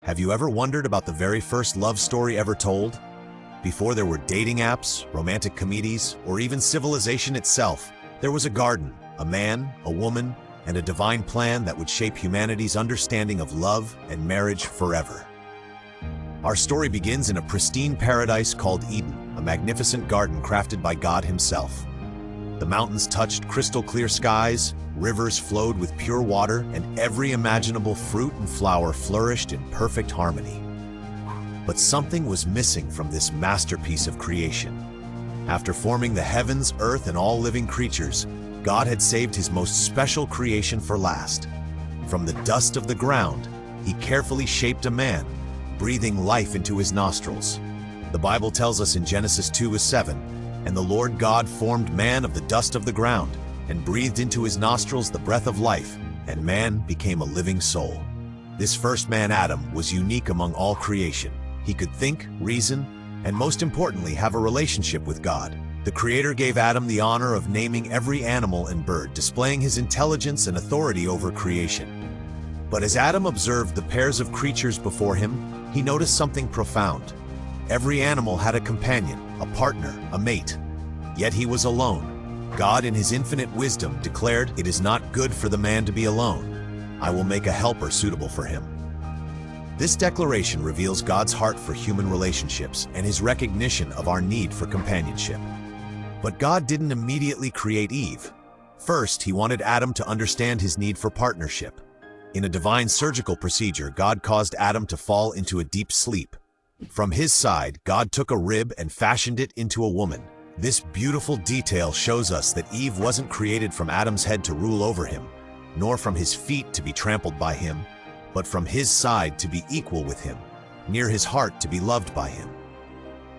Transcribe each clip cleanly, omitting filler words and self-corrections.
Have you ever wondered about the very first love story ever told? Before there were dating apps, romantic comedies, or even civilization itself, there was a garden, a man, a woman, and a divine plan that would shape humanity's understanding of love and marriage forever. Our story begins in a pristine paradise called Eden, a magnificent garden crafted by God himself. The mountains touched crystal clear skies, rivers flowed with pure water, and every imaginable fruit and flower flourished in perfect harmony. But something was missing from this masterpiece of creation. After forming the heavens, earth, and all living creatures, God had saved his most special creation for last. From the dust of the ground, he carefully shaped a man, breathing life into his nostrils. The Bible tells us in Genesis 2:7, "And the Lord God formed man of the dust of the ground, and breathed into his nostrils the breath of life, and man became a living soul." This first man, Adam, was unique among all creation. He could think, reason, and most importantly, have a relationship with God. The Creator gave Adam the honor of naming every animal and bird, displaying his intelligence and authority over creation. But as Adam observed the pairs of creatures before him, he noticed something profound. Every animal had a companion, a partner, a mate. Yet he was alone. God, in his infinite wisdom, declared, "It is not good for the man to be alone. I will make a helper suitable for him." This declaration reveals God's heart for human relationships and his recognition of our need for companionship. But God didn't immediately create Eve. First, he wanted Adam to understand his need for partnership. In a divine surgical procedure, God caused Adam to fall into a deep sleep. From his side, God took a rib and fashioned it into a woman. This beautiful detail shows us that Eve wasn't created from Adam's head to rule over him, nor from his feet to be trampled by him, but from his side to be equal with him, near his heart to be loved by him.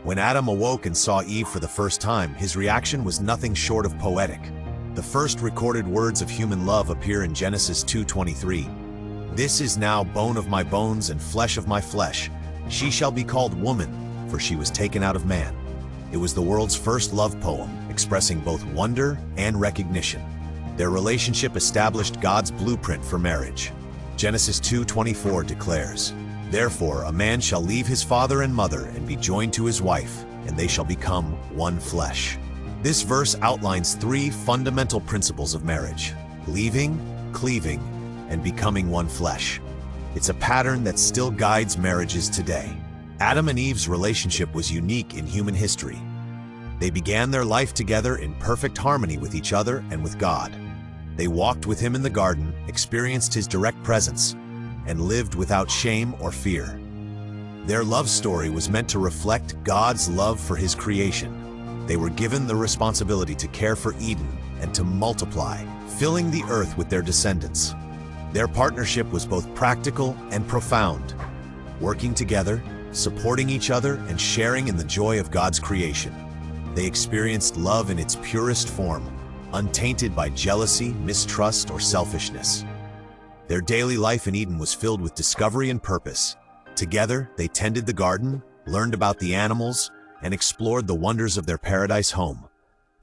When Adam awoke and saw Eve for the first time, his reaction was nothing short of poetic. The first recorded words of human love appear in Genesis 2:23. "This is now bone of my bones and flesh of my flesh. She shall be called woman, for she was taken out of man." It was the world's first love poem, expressing both wonder and recognition. Their relationship established God's blueprint for marriage. Genesis 2:24 declares, "Therefore a man shall leave his father and mother and be joined to his wife, and they shall become one flesh." This verse outlines three fundamental principles of marriage: leaving, cleaving, and becoming one flesh. It's a pattern that still guides marriages today. Adam and Eve's relationship was unique in human history. They began their life together in perfect harmony with each other and with God. They walked with him in the garden, experienced his direct presence, and lived without shame or fear. Their love story was meant to reflect God's love for his creation. They were given the responsibility to care for Eden and to multiply, filling the earth with their descendants. Their partnership was both practical and profound, working together, supporting each other, and sharing in the joy of God's creation. They experienced love in its purest form, untainted by jealousy, mistrust, or selfishness. Their daily life in Eden was filled with discovery and purpose. Together, they tended the garden, learned about the animals, and explored the wonders of their paradise home.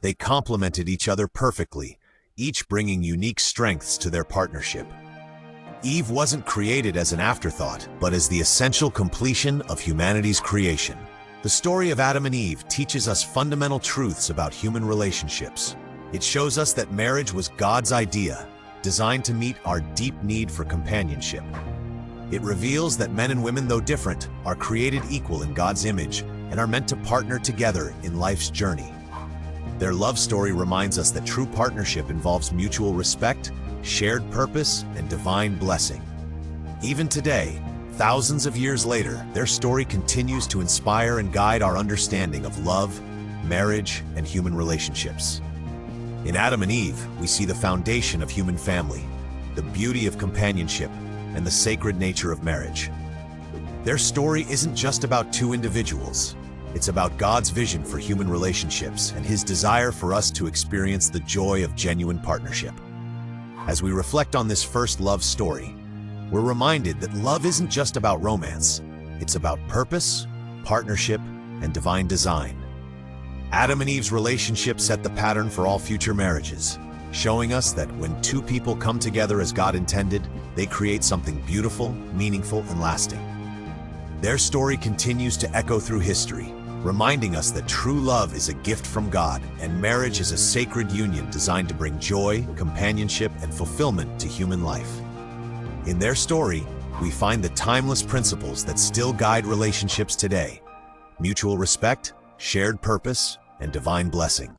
They complemented each other perfectly, each bringing unique strengths to their partnership. Eve wasn't created as an afterthought, but as the essential completion of humanity's creation. The story of Adam and Eve teaches us fundamental truths about human relationships. It shows us that marriage was God's idea, designed to meet our deep need for companionship. It reveals that men and women, though different, are created equal in God's image and are meant to partner together in life's journey. Their love story reminds us that true partnership involves mutual respect, shared purpose, and divine blessing. Even today, thousands of years later, their story continues to inspire and guide our understanding of love, marriage, and human relationships. In Adam and Eve, we see the foundation of human family, the beauty of companionship, and the sacred nature of marriage. Their story isn't just about two individuals. It's about God's vision for human relationships and his desire for us to experience the joy of genuine partnership. As we reflect on this first love story, we're reminded that love isn't just about romance. It's about purpose, partnership, and divine design. Adam and Eve's relationship set the pattern for all future marriages, showing us that when two people come together as God intended, they create something beautiful, meaningful, and lasting. Their story continues to echo through history, reminding us that true love is a gift from God and marriage is a sacred union designed to bring joy, companionship, and fulfillment to human life. In their story, we find the timeless principles that still guide relationships today: mutual respect, shared purpose, and divine blessing.